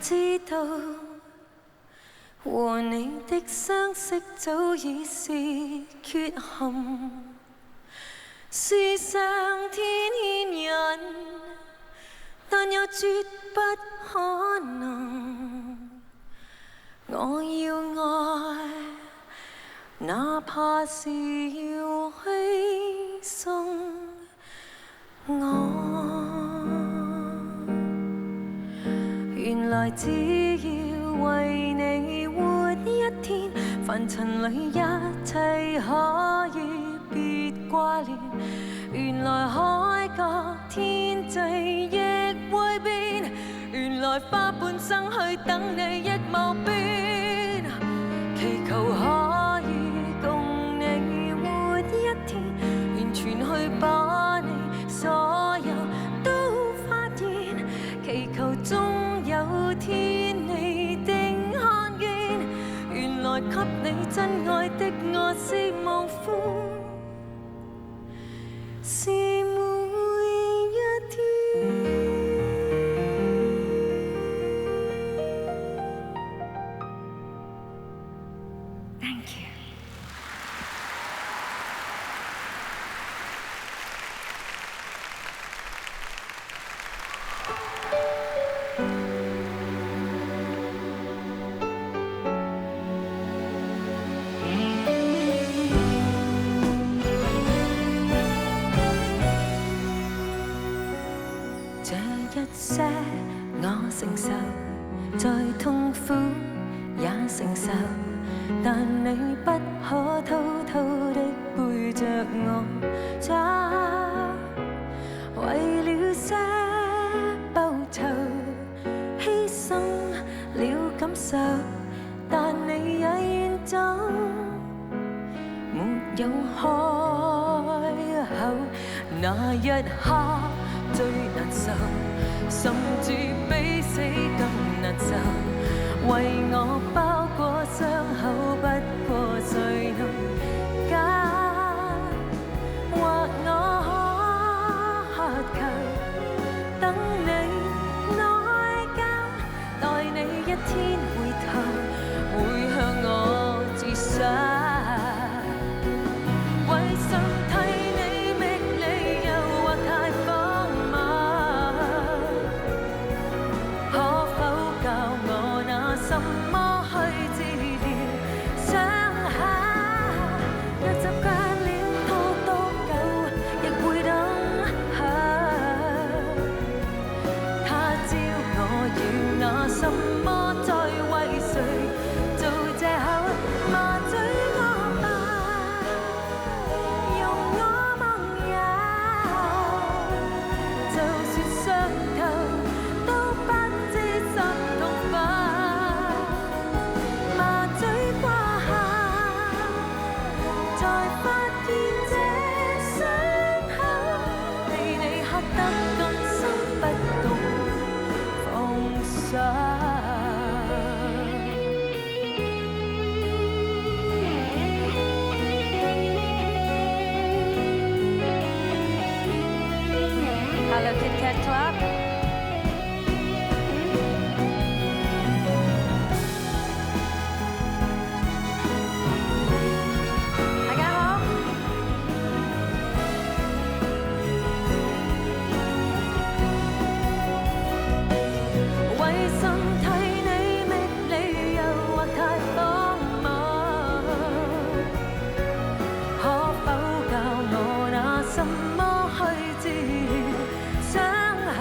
知道和你的相識早已是缺陷，是上天牽引，但又絕不可能。我要愛，哪怕是要犧牲我。原來只要為你活一天，凡塵裏一切可以別掛念。原來海角天際亦會變，原來花半生去等你亦無變。祈求可以共你活一天，完全去把你所有都發現。祈求終有天你定看見，原來給你真愛的我是無悔，是每一天。Thank you。這一些我承受，再痛苦也承受，但你不可偷偷的背着我走，為了些報酬犧牲了感受，但你也願走，沒有開口，那一刻最難受，甚至比死更難受。為我包裹傷口，不過誰能解？或我渴求等你內疚，待你一天回頭，會向我自首。Hello Kit Kat Club。大家好。為什睇你的理由或太荒謬？可否教我那什麼去治療傷口？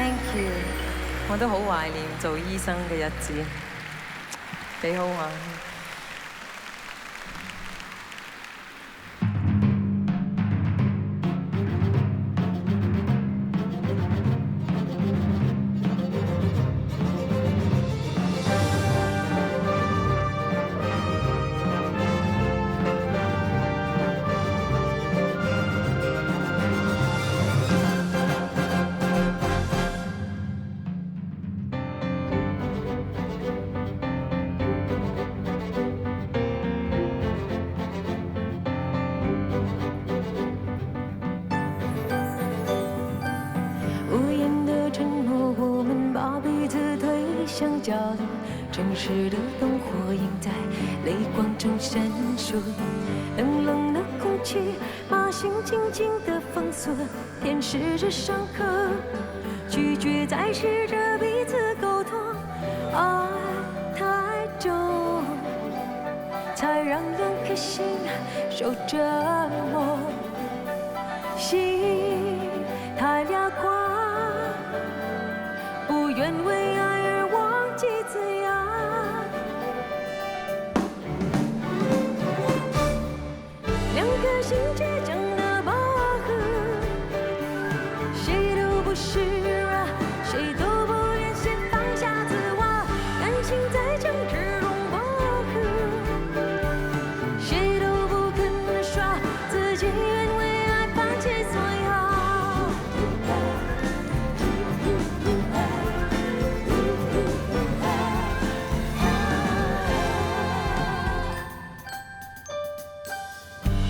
Thank you， 我都好懷念做醫生嘅日子，幾好玩。角落，城市的灯火映在泪光中闪烁，冷冷的空气把心紧紧地封锁，舔舐着伤口，拒绝再试着彼此沟通。爱太重，才让两颗心受折磨。心太辽阔，不愿为爱而忘记自由。两颗心倔强的拔河，谁都不是啊，谁都不愿先放下自我，感情在争执中磨合，谁都不肯说自己愿为爱放弃所有。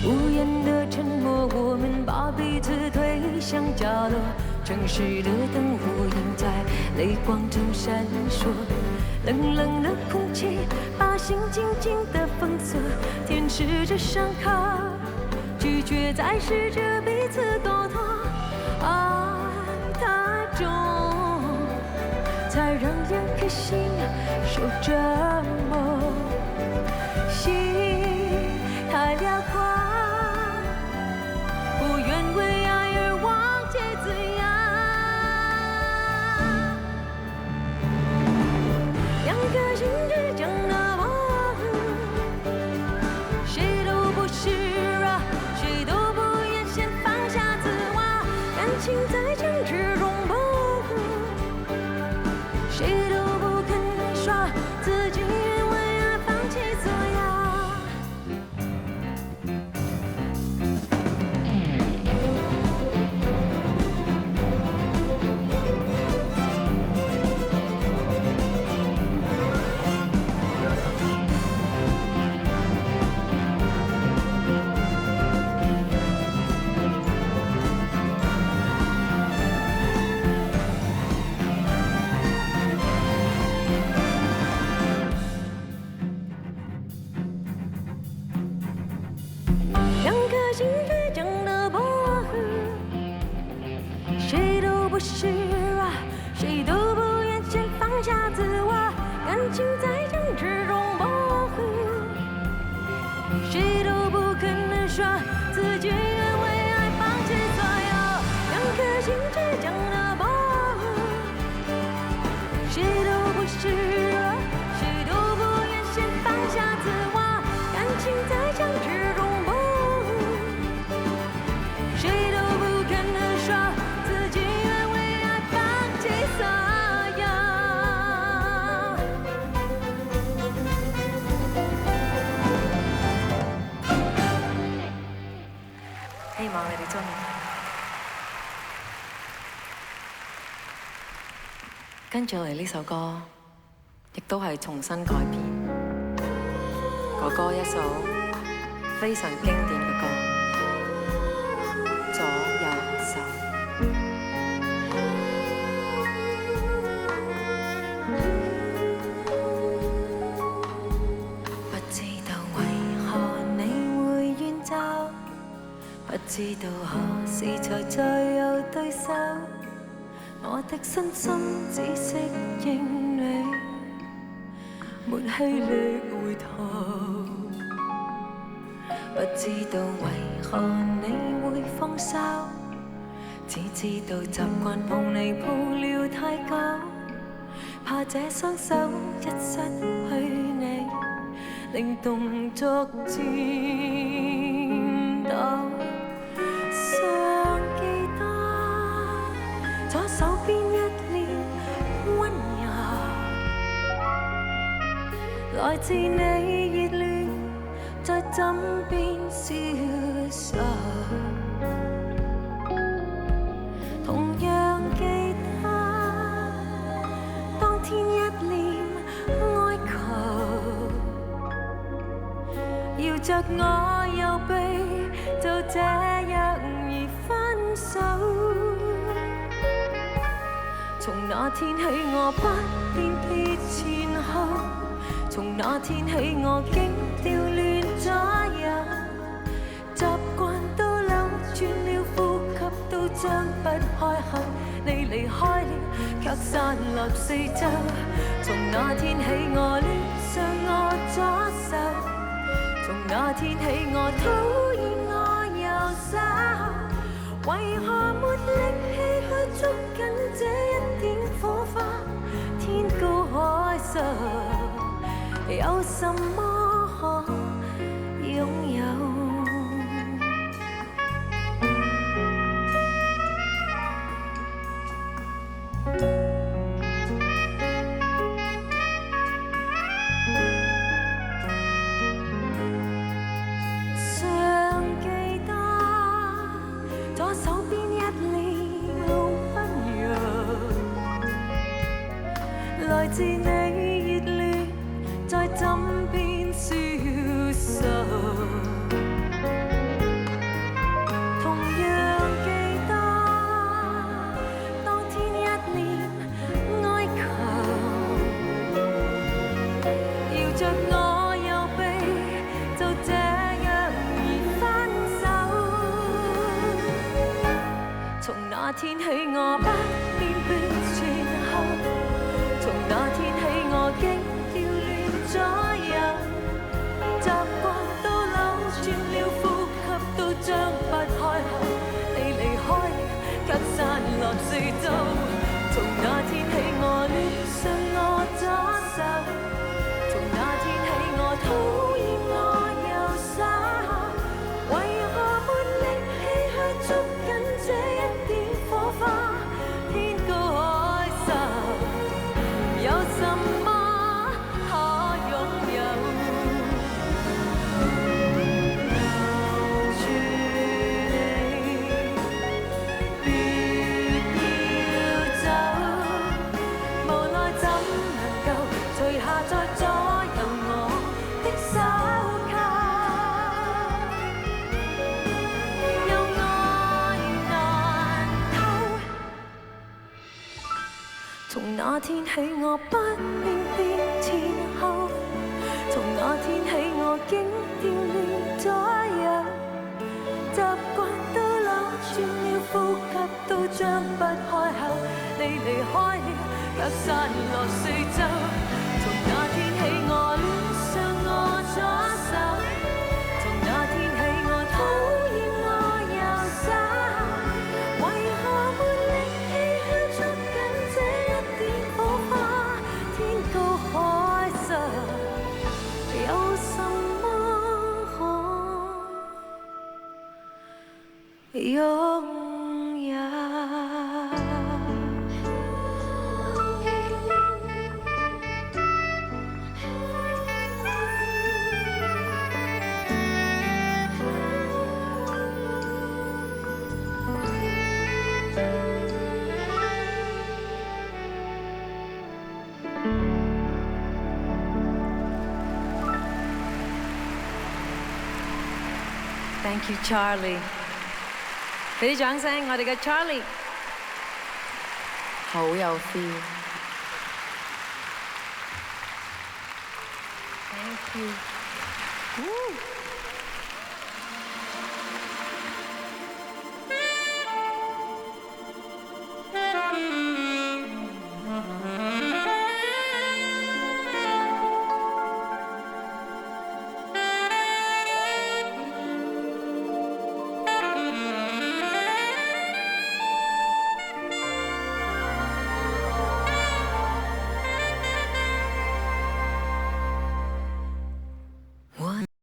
无言的沉默，我们把彼此推向角落，城市的灯火映在泪光中闪烁，冷冷的空气把心紧紧地封锁，舔舐着伤口，拒绝再试着彼此沟通。爱太重，才让两颗心受折磨，心太辽阔，不愿为爱而忘记自由。两颗心倔强的磨合，谁都不是啊，谁都不愿先放下自我，感情在争执中磨合，谁都不肯说自己愿为爱放弃所有。两颗心倔强的磨合，谁都不是啊，谁都不愿先放下自我，感情在争执中磨合，谁都不肯说自己愿为爱放弃所有。两颗心倔强的磨合，谁都不是啊，谁都不愿先放下自我，感情在争执中磨合，谁都不肯说自己愿为爱放弃所有。希望你哋鍾意。跟住落嚟呢首歌，亦都係重新改編。哥哥一首非常經典嘅歌，左右手。不知道為何你會遠走，不知道何時才再有對手，我的身心只適應你，沒氣力回頭。不知道為何你會放手，只知道習慣抱你抱了太久，怕這雙手一失去你，令動作顫抖。尚記得左手邊一臉溫柔，來自你熱戀在枕邊消受。同樣記得當天一臉哀求，搖着我右臂，就這樣而分手。從那天起我不辨別前後，從那天起我竟調亂左右，習慣都扭轉了，呼吸都張不開口。你離開了，卻散落四周。從那天起我戀上我左手，從那天起我討厭我右手。為何沒力氣去捉緊這一點火花？天高海深，有什麼可擁有？尚記得左手邊一臉溫柔，來自你熱戀在枕邊消受。同樣記得當天一臉哀求，搖着我右臂，就這樣而分手。從那天起我不辨別前後，從那天起我竟調亂左右，習慣都扭轉了，呼吸都張不開口。你離開了，卻散落四周。從那天起我戀上我左手，從那天起我討厭我右手。為何沒力氣去捉緊這一點火花？天高海深，有什麼可擁有？留住你，別要走，無奈怎能夠除下再左右我的手銬？有愛難偷。從那天起我不辨別前後，從那天起我竟調亂左右，習慣都扭轉了，呼吸都張不開口。你離開了，卻散落四周。從那天起我戀上我左手，從那天起我討厭我右手。為何沒力氣去捉緊這一點火花？天高海深，有什麼可擁有？Thank you, Charlie。俾啲掌聲，我哋嘅 Charlie。好有 feel。Thank you。